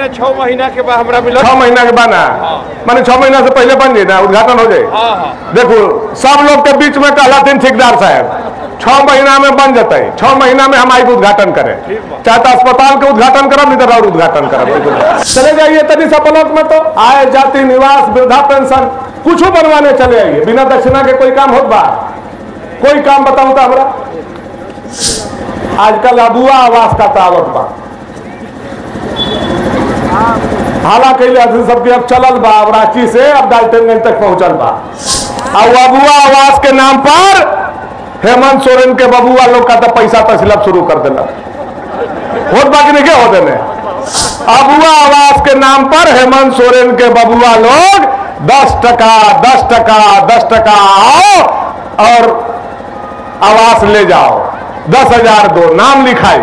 ना 6 महीना के बाद हमरा मिला। 6 महीना के बाद ना माने 6 महीना से पहले बन जाए ना, उद्घाटन हो जाए। देखो सब लोग के बीच में कहला दिन ठेकेदार साहब 6 महीना में बन जाता है, 6 महीना में हम आई उद्घाटन करें, चाहे तो अस्पताल के उद्घाटन करब नहीं तो और उद्घाटन करब। चले जाइए तनी सा ब्लॉक में तो आय जाति निवास वृद्धा पेंशन कुछ बनवाने चले आइए, बिना दक्षिणा के कोई काम होत बा? कोई काम बताऊं तो हमरा आजकल अबुआ आवास का तावत बा, हालांकि सबके अब चलल बा, अब रांची से अब डाल्टनगंज तक पहुंचल बा। और अबुआ आवास के नाम पर हेमंत सोरेन के बबुआ लोग का तो पैसा तस्लब शुरू कर देना होत बाकी नहीं क्या होते ने। अबुआ आवास के नाम पर हेमंत सोरेन के बबुआ लोग 10 टका 10 टका 10 टका आओ और आवास ले जाओ, 10,000 दो, नाम लिखाई।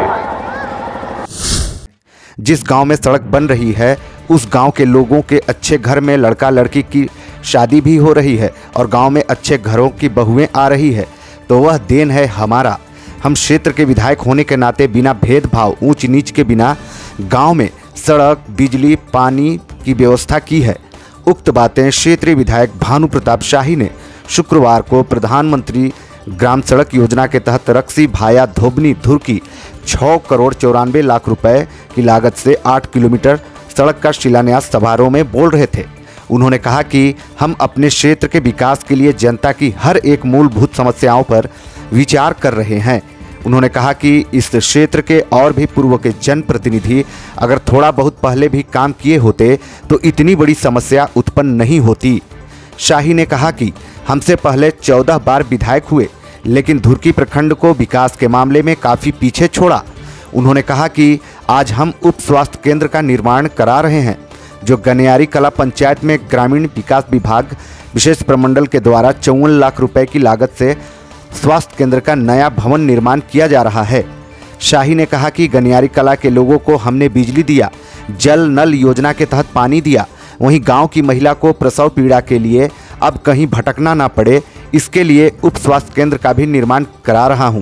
जिस गांव में सड़क बन रही है उस गांव के लोगों के अच्छे घर में लड़का लड़की की शादी भी हो रही है और गांव में अच्छे घरों की बहुएं आ रही है, तो वह देन है हमारा। हम क्षेत्र के विधायक होने के नाते बिना भेदभाव ऊंच नीच के बिना गांव में सड़क बिजली पानी की व्यवस्था की है। उक्त बातें क्षेत्रीय विधायक भानु प्रताप शाही ने शुक्रवार को प्रधानमंत्री ग्राम सड़क योजना के तहत रक्सी भाया धोबनी धुर की 6 करोड़ 94 लाख रुपए की लागत से 8 किलोमीटर सड़क का शिलान्यास समारोह में बोल रहे थे। उन्होंने कहा कि हम अपने क्षेत्र के विकास के लिए जनता की हर एक मूलभूत समस्याओं पर विचार कर रहे हैं। उन्होंने कहा कि इस क्षेत्र के और भी पूर्व के जनप्रतिनिधि अगर थोड़ा बहुत पहले भी काम किए होते तो इतनी बड़ी समस्या उत्पन्न नहीं होती। शाही ने कहा कि हमसे पहले 14 बार विधायक हुए लेकिन धुर्की प्रखंड को विकास के मामले में काफ़ी पीछे छोड़ा। उन्होंने कहा कि आज हम उप स्वास्थ्य केंद्र का निर्माण करा रहे हैं जो गनियारी कला पंचायत में ग्रामीण विकास विभाग विशेष प्रमंडल के द्वारा 54 लाख रुपए की लागत से स्वास्थ्य केंद्र का नया भवन निर्माण किया जा रहा है। शाही ने कहा कि गनियारी कला के लोगों को हमने बिजली दिया, जल नल योजना के तहत पानी दिया, वहीं गांव की महिला को प्रसव पीड़ा के लिए अब कहीं भटकना ना पड़े, इसके लिए उप स्वास्थ्य केंद्र का भी निर्माण करा रहा हूं।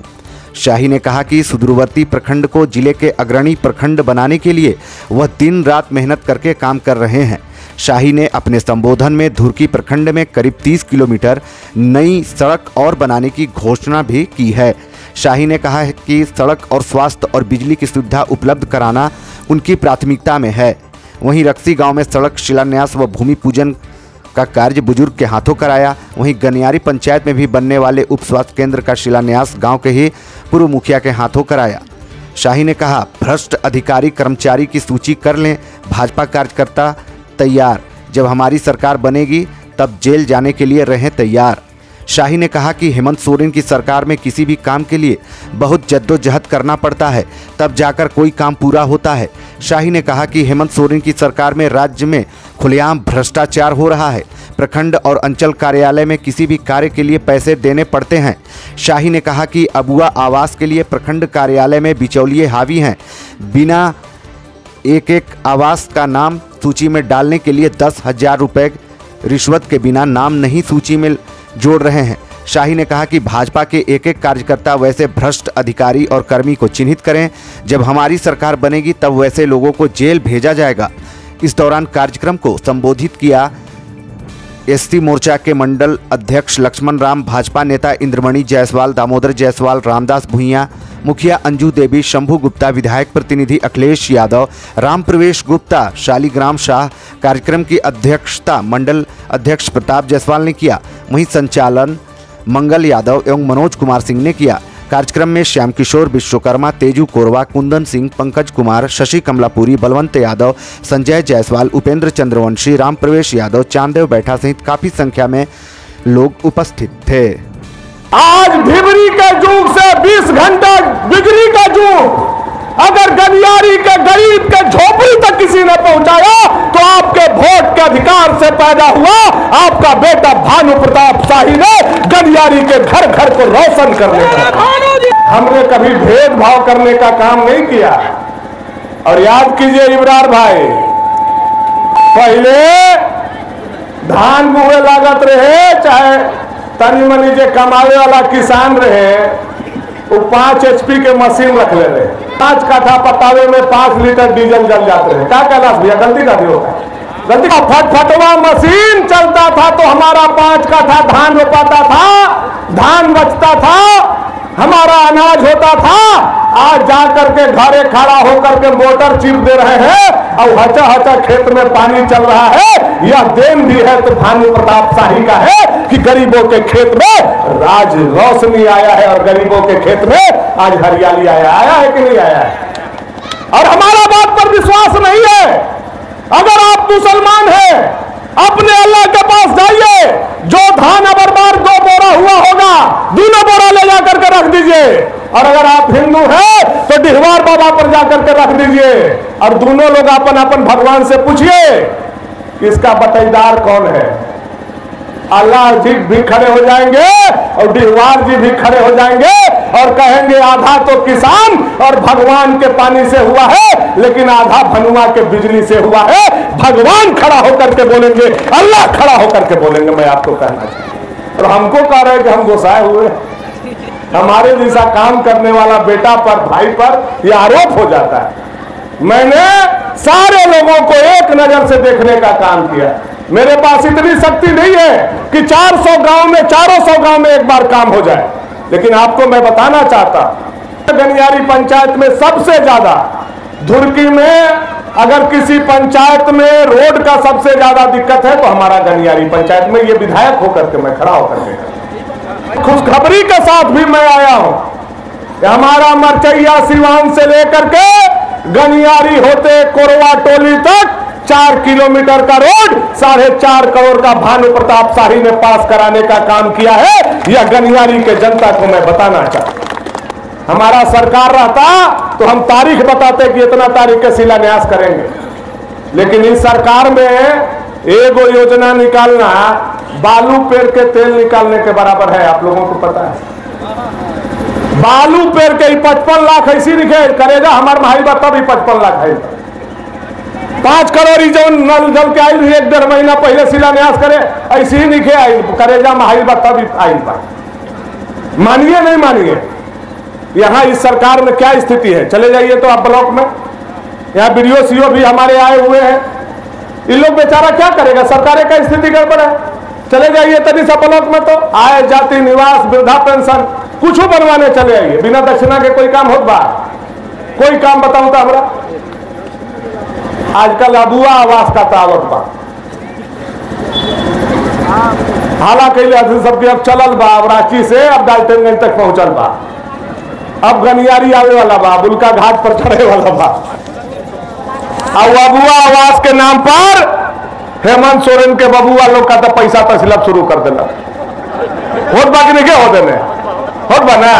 शाही ने कहा कि सुदूरवर्ती प्रखंड को जिले के अग्रणी प्रखंड बनाने के लिए वह दिन रात मेहनत करके काम कर रहे हैं। शाही ने अपने संबोधन में धुर्की प्रखंड में करीब 30 किलोमीटर नई सड़क और बनाने की घोषणा भी की है। शाही ने कहा है कि सड़क और स्वास्थ्य और बिजली की सुविधा उपलब्ध कराना उनकी प्राथमिकता में है। वहीं रक्सी गांव में सड़क शिलान्यास व भूमि पूजन का कार्य बुजुर्ग के हाथों कराया। वहीं गनियारी पंचायत में भी बनने वाले उप स्वास्थ्य केंद्र का शिलान्यास गांव के ही पूर्व मुखिया के हाथों कराया। शाही ने कहा, भ्रष्ट अधिकारी कर्मचारी की सूची कर लें, भाजपा कार्यकर्ता तैयार, जब हमारी सरकार बनेगी तब जेल जाने के लिए रहें तैयार। शाही ने कहा कि हेमंत सोरेन की सरकार में किसी भी काम के लिए बहुत जद्दोजहद करना पड़ता है तब जाकर कोई काम पूरा होता है। शाही ने कहा कि हेमंत सोरेन की सरकार में राज्य में खुलेआम भ्रष्टाचार हो रहा है। प्रखंड और अंचल कार्यालय में किसी भी कार्य के लिए पैसे देने पड़ते हैं। शाही ने कहा कि अबुआ आवास के लिए प्रखंड कार्यालय में बिचौलिए हावी हैं। बिना एक आवास का नाम सूची में डालने के लिए 10,000 रुपये रिश्वत के बिना नाम नहीं सूची में जोड़ रहे हैं। शाही ने कहा कि भाजपा के एक कार्यकर्ता वैसे भ्रष्ट अधिकारी और कर्मी को चिन्हित करें, जब हमारी सरकार बनेगी तब वैसे लोगों को जेल भेजा जाएगा। इस दौरान कार्यक्रम को संबोधित किया एसटी मोर्चा के मंडल अध्यक्ष लक्ष्मण राम, भाजपा नेता इंद्रमणि जायसवाल, दामोदर जायसवाल, रामदास भुइयां, मुखिया अंजू देवी, शंभू गुप्ता, विधायक प्रतिनिधि अखिलेश यादव, राम प्रवेश गुप्ता, शालिग्राम शाह। कार्यक्रम की अध्यक्षता मंडल अध्यक्ष प्रताप जायसवाल ने किया। वहीं संचालन मंगल यादव एवं मनोज कुमार सिंह ने किया। कार्यक्रम में श्याम किशोर विश्वकर्मा, तेजू कोरवा, कुंदन सिंह, पंकज कुमार, शशि कमलापुरी, बलवंत यादव, संजय जायसवाल, उपेंद्र चंद्रवंशी, राम प्रवेश यादव, चांदेव बैठा सहित काफी संख्या में लोग उपस्थित थे। आज ढिबरी के जुग से 20 घंटा बिजली का जुग, अगर गनियारी के गरीब के झोपड़ी तक किसी ने पहुंचाया तो आपके वोट के अधिकार से पैदा हुआ आपका बेटा भानु प्रताप शाही ने गनियारी के घर घर को रोशन करने का। हमने कभी भेदभाव करने का काम नहीं किया। और याद कीजिए इब्रार भाई, पहले धान बुए लागत रहे, चाहे तनी मनी जे कमावे वाला किसान रहे, वो 5 HP के मशीन रख ले रहे, 5 कट्ठा पतावे में 5 लीटर डीजल जल जाते हैं। क्या कैलाश भैया गलती का भी होगा, गलती का फटफटवा मशीन चलता था तो हमारा 5 कट्ठा धान रोपाता था, धान बचता था, हमारा अनाज होता था। आज जाकर के घरे खड़ा होकर के मोटर चिप दे रहे हैं और हचा हचा खेत में पानी चल रहा है। यह देन भी है तो भानु प्रताप शाही का है कि गरीबों के खेत में आज रोशनी आया है और गरीबों के खेत में आज हरियाली आया है कि नहीं आया है। और हमारा बात पर विश्वास नहीं है, अगर आप मुसलमान हैं अपने अल्लाह के पास जाइए, जो धान अबर बार 2 बोरा हुआ होगा, दोनों बोरा ले जाकर के रख दीजिए। और अगर आप हिंदू हैं तो डिहवार बाबा पर जाकर के रख दीजिए और दोनों लोग अपन अपन भगवान से पूछिए इसका बटाईदार कौन है। अल्लाह जी भी खड़े हो जाएंगे और डिहवार जी भी खड़े हो जाएंगे और कहेंगे आधा तो किसान और भगवान के पानी से हुआ है, लेकिन आधा भनुआ के बिजली से हुआ है। भगवान खड़ा होकर के बोलेंगे, अल्लाह खड़ा होकर के बोलेंगे। मैं आपको कहना चाहिए और हमको कह रहे हैं कि हम गोसाए हुए, हमारे जैसा काम करने वाला बेटा पर भाई पर यह आरोप हो जाता है। मैंने सारे लोगों को एक नजर से देखने का काम किया। मेरे पास इतनी शक्ति नहीं है कि 400 गांव में 400 गांव में एक बार काम हो जाए, लेकिन आपको मैं बताना चाहता, गनियारी पंचायत में सबसे ज्यादा धुरकी में अगर किसी पंचायत में रोड का सबसे ज्यादा दिक्कत है तो हमारा गनियारी पंचायत में, ये विधायक होकर के मैं खड़ा होकर के खुशखबरी के साथ भी मैं आया हूं। हमारा मरचैया सिवान से लेकर के गनियारी होते कोरवा टोली तक 4 किलोमीटर का रोड 4.5 करोड़ का भानु प्रताप शाही ने पास कराने का काम किया है। यह गनियारी के जनता को मैं बताना चाहता। हमारा सरकार रहता तो हम तारीख बताते कि इतना तारीख के शिलान्यास करेंगे, लेकिन इस सरकार में एगो योजना निकालना बालू पेड़ के तेल निकालने के बराबर है। आप लोगों को पता है बालू पेड़ के 55 लाख ऐसी लिखे करेगा हमारे माही बता भी 55 लाख है। 5 करोड़ जो नल जल के आई 1-1.5 महीना पहले शिलान्यास करे, ऐसी ही लिखे आई करेगा माही बता भी आई। मानिए नहीं मानिए, यहाँ इस सरकार में क्या स्थिति है, चले जाइए तो आप ब्लॉक में, यहाँ बीडीओ सीओ भी हमारे आए हुए हैं। इन लोग बेचारा क्या करेगा, सरकार का स्थिति गड़बड़ है। चले जाइए तभी सा ब्लॉक में तो आय जाति निवास वृद्धा पेंशन कुछ बनवाने चले आइए, बिना दक्षिणा के कोई काम होत बा, कोई काम बताऊं तो हमरा आजकल अबुआ आवास का तावत बा, हालांकि सबके अब चलल बा, अब रांची से अब डाल्टनगंज तक पहुंचल बा, अब गनियारी आवे वाला बा, बुलका घाट पर चढ़े वाला बा। अब अबुआ आवास के नाम पर हेमंत सोरेन के बबुआ लोग का तो पैसा तस्लब शुरू कर देना, होत बाकी नहीं क्या होते ने होत बना।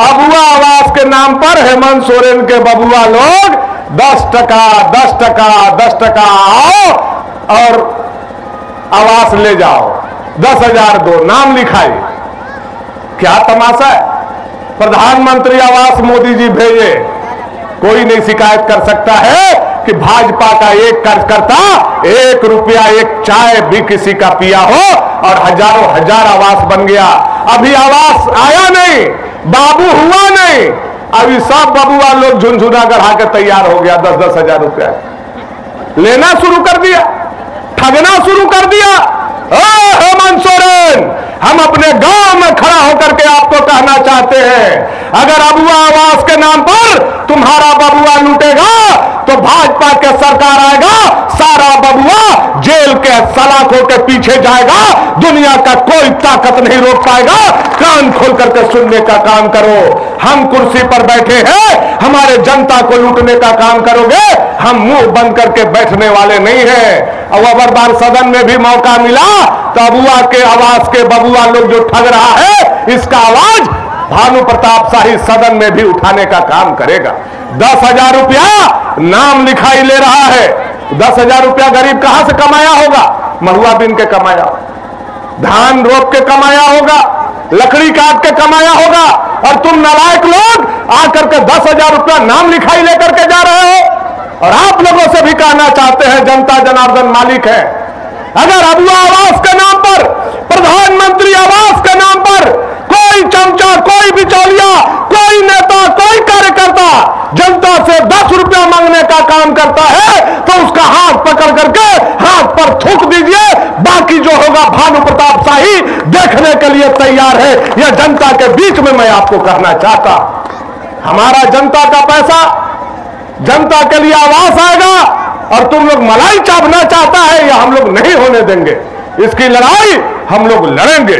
अबुआ आवास के नाम पर हेमंत सोरेन के बबुआ लोग 10 टका 10 टका 10 टका आओ और आवास ले जाओ, 10,000 दो, नाम लिखाई। क्या तमाशा है। प्रधानमंत्री आवास मोदी जी भेजे, कोई नहीं शिकायत कर सकता है कि भाजपा का एक कार्यकर्ता 1 रुपया एक चाय भी किसी का पिया हो और हजारों हजार आवास बन गया। अभी आवास आया नहीं, बाबू हुआ नहीं, अभी सब बबुआ लोग झुनझुना गढ़ा के तैयार हो गया, 10-10 हजार रुपया लेना शुरू कर दिया, ठगना शुरू कर दिया। हेमंत सोरेन, हम अपने गांव में खड़ा होकर के आपको कहना चाहते हैं, अगर अबुआ आवास के नाम पर तुम्हारा बबुआ लूटेगा तो भाजपा के सरकार आएगा, सारा बबुआ जेल के सलाखों के पीछे जाएगा, दुनिया का कोई ताकत नहीं रोक पाएगा। कान खोल करके सुनने का काम करो। हम कुर्सी पर बैठे हैं, हमारे जनता को लूटने का काम करोगे, हम मुंह बंद करके बैठने वाले नहीं हैं। और अगर बार सदन में भी मौका मिला तो अबुआ के आवास के बबुआ लोग जो ठग रहा है, इसका आवाज भानु प्रताप शाही सदन में भी उठाने का काम करेगा। 10,000 रुपया नाम लिखाई ले रहा है। 10,000 रुपया गरीब कहां से कमाया होगा, महुआ बिन के कमाया, धान रोप के कमाया होगा, लकड़ी काट के कमाया होगा, और तुम नालायक लोग आकर के 10,000 रुपया नाम लिखाई लेकर के जा रहे हो। और आप लोगों से भी कहना चाहते हैं, जनता जनार्दन मालिक है, अगर अबुआ आवास के नाम पर, प्रधानमंत्री आवास के नाम पर कोई चमचा, कोई बिचौलिया, कोई नेता, कोई कार्यकर्ता जनता से 10 रुपया मांगने का काम करता है तो उसका हाथ पकड़ करके हाथ पर थूक दीजिए। बाकी जो होगा भानु प्रताप शाही देखने के लिए तैयार है। यह जनता के बीच में मैं आपको कहना चाहता, हमारा जनता का पैसा जनता के लिए आवास आएगा और तुम लोग मलाई चापना चाहता है, यह हम लोग नहीं होने देंगे। इसकी लड़ाई हम लोग लड़ेंगे।